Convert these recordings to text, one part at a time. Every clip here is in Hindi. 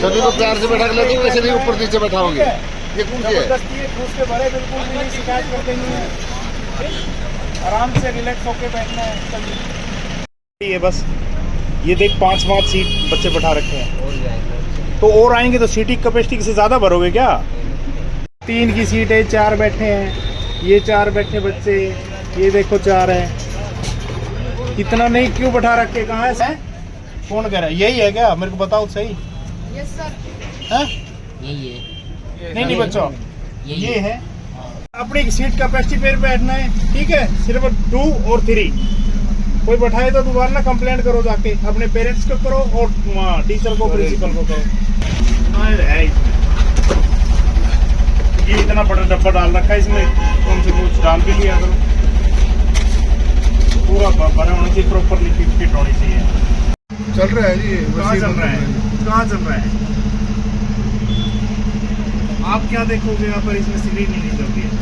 सभी को प्यार से बैठा के लेते हो, वैसे नहीं ऊपर नीचे बैठाओगे? ये कौन सी है? जबरदस्ती है, ठूस के भरे, बिल्कुल भी नहीं, शिकायत करते नहीं है। आराम से रिलैक्स होके बैठना है सभी। ये बस ये देख 5-5 सीट बच्चे बैठा रखे हैं, तो और आएंगे तो सीटिंग कैपेसिटी से ज़्यादा भरोगे क्या? 3 की सीट है, 4 बैठे हैं, ये 4 बैठे बच्चे, ये देखो 4 है। इतना नहीं क्यों बैठा रखे? कहाँ है? कौन कह रहा है? यही है क्या? मेरे को बताओ सही। यस सर, हैं? यही है। नहीं बच्चों, ये है। अपनी सीट कैपेसिटी पे बैठना है, ठीक है? सिर्फ 2 और 3। कोई बैठाए तो दोबारा ना कंप्लेंट करो, जाके अपने पेरेंट्स को करो और वहाँ टीचर को, प्रिंसिपल को करो। है ये इतना बड़ा डब्बा डाल रखा है, इसमें कम से कम डाल भी लिया करो। पूरा बना होना चाहिए, प्रॉपरली फिट होनी चाहिए। चल रहा है जी। कहाँ चल रहा है? कहाँ चल रहा है? आप क्या देखोगे यहाँ पर? इसमें सीढ़ी नहीं चलती है।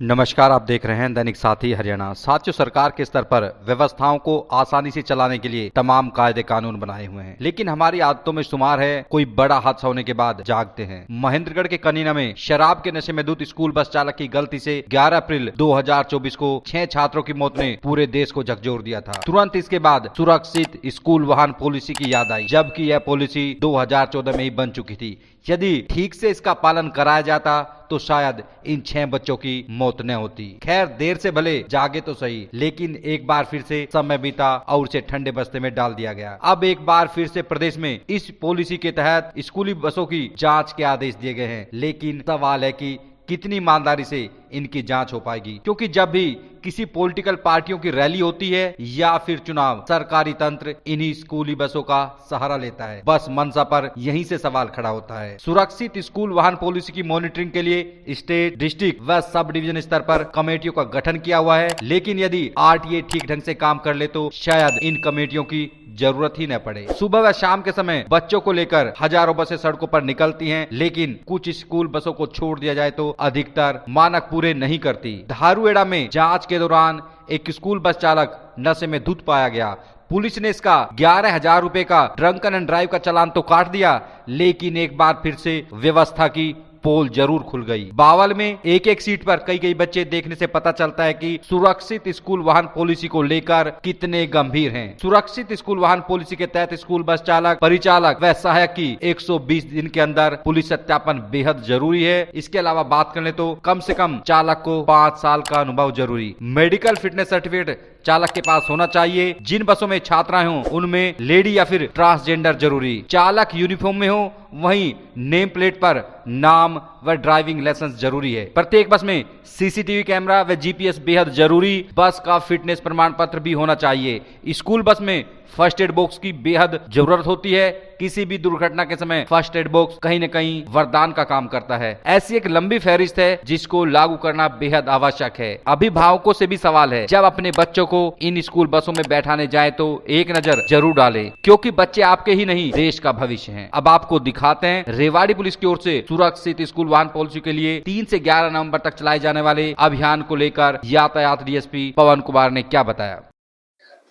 नमस्कार, आप देख रहे हैं दैनिक साथी हरियाणा। साथियों, सरकार के स्तर पर व्यवस्थाओं को आसानी से चलाने के लिए तमाम कायदे कानून बनाए हुए हैं, लेकिन हमारी आदतों में शुमार है कोई बड़ा हादसा होने के बाद जागते हैं। महेंद्रगढ़ के कनीना में शराब के नशे में धुत स्कूल बस चालक की गलती से 11 अप्रैल 2024 को 6 छात्रों की मौत ने पूरे देश को झकझोर दिया था। तुरंत इसके बाद सुरक्षित स्कूल वाहन पॉलिसी की याद आई, जबकि यह पॉलिसी 2014 में ही बन चुकी थी। यदि ठीक से इसका पालन कराया जाता तो शायद इन 6 बच्चों की मौत न होती। खैर, देर से भले जागे तो सही, लेकिन एक बार फिर से समय बीता और उसे ठंडे बस्ते में डाल दिया गया। अब एक बार फिर से प्रदेश में इस पॉलिसी के तहत स्कूली बसों की जांच के आदेश दिए गए हैं, लेकिन सवाल है कि कितनी ईमानदारी से इनकी जांच हो पाएगी, क्योंकि जब भी किसी पॉलिटिकल पार्टियों की रैली होती है या फिर चुनाव, सरकारी तंत्र इन्हीं स्कूली बसों का सहारा लेता है। बस मंशा पर यहीं से सवाल खड़ा होता है। सुरक्षित स्कूल वाहन पॉलिसी की मॉनिटरिंग के लिए स्टेट, डिस्ट्रिक्ट व सब डिवीजन स्तर पर कमेटियों का गठन किया हुआ है, लेकिन यदि आरटीए ठीक ढंग से काम कर ले तो शायद इन कमेटियों की जरूरत ही न पड़े। सुबह व शाम के समय बच्चों को लेकर हजारों बसें सड़कों पर निकलती हैं, लेकिन कुछ स्कूल बसों को छोड़ दिया जाए तो अधिकतर मानक पूरे नहीं करती। धारूएड़ा में जांच के दौरान एक स्कूल बस चालक नशे में धुत पाया गया। पुलिस ने इसका 11,000 रुपए का ड्रंकन एंड ड्राइव का चालान तो काट दिया, लेकिन एक बार फिर से व्यवस्था की पोल जरूर खुल गई। बावल में एक सीट पर कई बच्चे देखने से पता चलता है कि सुरक्षित स्कूल वाहन पॉलिसी को लेकर कितने गंभीर हैं। सुरक्षित स्कूल वाहन पॉलिसी के तहत स्कूल बस चालक, परिचालक व सहायक की 120 दिन के अंदर पुलिस सत्यापन बेहद जरूरी है। इसके अलावा बात कर ले तो कम से कम चालक को 5 साल का अनुभव जरूरी। मेडिकल फिटनेस सर्टिफिकेट चालक के पास होना चाहिए। जिन बसों में छात्राएं हों उनमें लेडी या फिर ट्रांसजेंडर जरूरी। चालक यूनिफॉर्म में हो, वहीं नेम प्लेट पर नाम व ड्राइविंग लाइसेंस जरूरी है। प्रत्येक बस में सीसीटीवी कैमरा व जीपीएस बेहद जरूरी। बस का फिटनेस प्रमाण पत्र भी होना चाहिए। स्कूल बस में फर्स्ट एड बॉक्स की बेहद जरूरत होती है। किसी भी दुर्घटना के समय फर्स्ट एड बॉक्स कहीं न कहीं वरदान का काम करता है। ऐसी एक लंबी फहरिस्त है जिसको लागू करना बेहद आवश्यक है। अभिभावकों से भी सवाल है, जब अपने बच्चों को इन स्कूल बसों में बैठाने जाए तो एक नजर जरूर डालें, क्योंकि बच्चे आपके ही नहीं देश का भविष्य हैं। अब आपको दिखाते हैं रेवाड़ी पुलिस की ओर से सुरक्षित स्कूल वाहन पॉलिसी के लिए 3 से 11 नवंबर तक चलाए जाने वाले अभियान को लेकर यातायात डीएसपी पवन कुमार ने क्या बताया।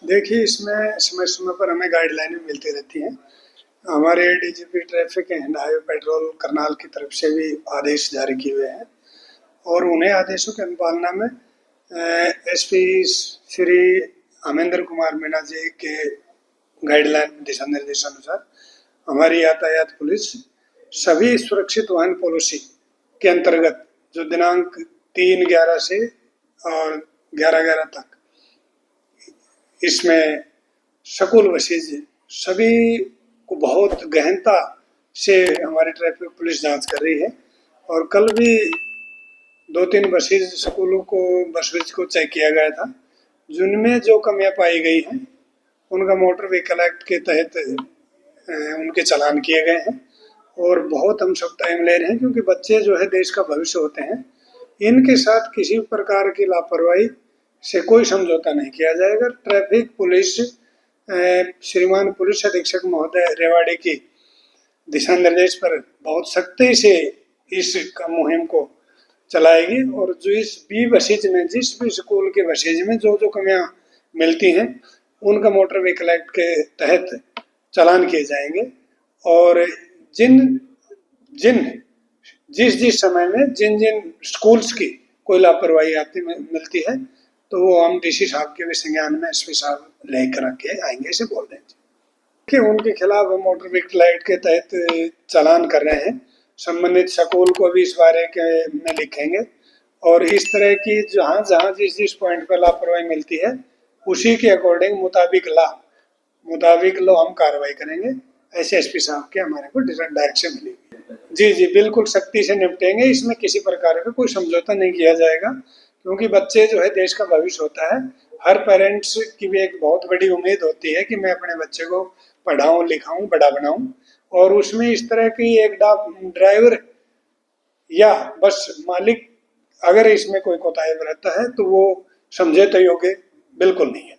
देखिए, इसमें समय समय पर हमें गाइडलाइनें मिलती रहती हैं। हमारे DGP traffic and highway petrol Karnal की तरफ से भी आदेश जारी किए हुए हैं और उन्हें आदेशों की अनुपालना में एसपी श्री अमेंद्र कुमार मीणा जी के गाइडलाइन दिशा निर्देशानुसार हमारी यातायात पुलिस सभी सुरक्षित वाहन पॉलिसी के अंतर्गत जो दिनांक 3/11 से और 11/11 तक इसमें स्कूल बसेज सभी को बहुत गहनता से हमारी ट्रैफिक पुलिस जांच कर रही है और कल भी 2-3 बसेज स्कूलों को बसेज को चेक किया गया था, जिनमें जो कमियां पाई गई हैं उनका मोटर व्हीकल एक्ट के तहत उनके चालान किए गए हैं और बहुत हम सब टाइम ले रहे हैं, क्योंकि बच्चे जो है देश का भविष्य होते हैं। इनके साथ किसी प्रकार की लापरवाही से कोई समझौता नहीं किया जाएगा। ट्रैफिक पुलिस श्रीमान पुलिस अधीक्षक महोदय रेवाड़ी की दिशा निर्देश पर बहुत सख्ती से इस मुहिम को चलाएगी और जो इस बी बसेज में, जिस भी स्कूल के बसेज में जो जो कमियां मिलती हैं उनका मोटर व्हीकल एक्ट के तहत चालान किए जाएंगे। और जिस जिस समय में जिन जिन स्कूल्स की कोई लापरवाही मिलती है तो वो हम डीसी साहब के भी संज्ञान में एसपी साहब लेकर के आएंगे, ऐसे बोल रहे हैं कि उनके खिलाफ हम मोटर व्हीकल एक्ट के तहत चालान कर रहे हैं। संबंधित स्कूल को भी इस बारे में लिखेंगे और इस तरह की जहाँ जहाँ जिस जिस पॉइंट पर लापरवाही मिलती है उसी के अकॉर्डिंग मुताबिक लो हम कार्रवाई करेंगे। ऐसे एसपी साहब के हमारे को डायरेक्शन मिली। जी बिल्कुल सख्ती से निपटेंगे। इसमें किसी प्रकार का कोई समझौता नहीं किया जाएगा, क्योंकि बच्चे जो है देश का भविष्य होता है। हर पेरेंट्स की भी एक बहुत बड़ी उम्मीद होती है कि मैं अपने बच्चे को पढ़ाऊं, लिखाऊं, बड़ा बनाऊं, और उसमें इस तरह की एक ड्राइवर या बस मालिक अगर इसमें कोई कोताही बरतता है तो वो समझौते योग्य बिल्कुल नहीं है।